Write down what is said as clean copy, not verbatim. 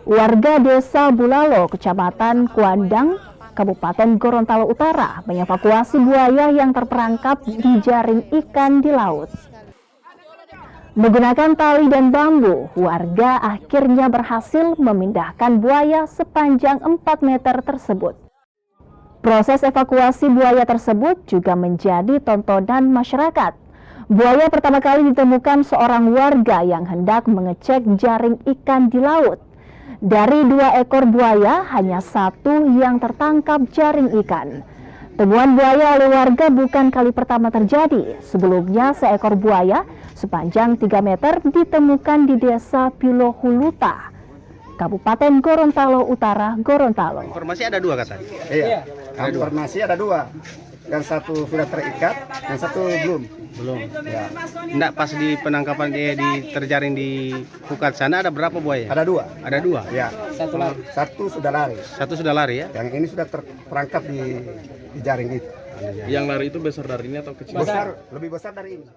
Warga Desa Bulalo, Kecamatan Kuandang, Kabupaten Gorontalo Utara mengevakuasi buaya yang terperangkap di jaring ikan di laut. Menggunakan tali dan bambu, warga akhirnya berhasil memindahkan buaya sepanjang 4 meter tersebut. Proses evakuasi buaya tersebut juga menjadi tontonan masyarakat. Buaya pertama kali ditemukan seorang warga yang hendak mengecek jaring ikan di laut. Dari 2 ekor buaya, hanya 1 yang tertangkap jaring ikan. Temuan buaya oleh warga bukan kali pertama terjadi. Sebelumnya seekor buaya sepanjang 3 meter ditemukan di Desa Pilohuluta, Kabupaten Gorontalo Utara, Gorontalo. Informasi ada 2 katanya? Iya, informasi ada 2. Yang 1 sudah terikat, yang 1 belum. Ya. Enggak, pas di penangkapan dia terjaring di Pukat sana ada berapa buaya? Ada 2. Ada 2? Ya. Satu sudah lari. 1 sudah lari ya? Yang ini sudah terperangkap di jaring itu. Yang lari itu besar dari ini atau kecil? Besar, lebih besar dari ini.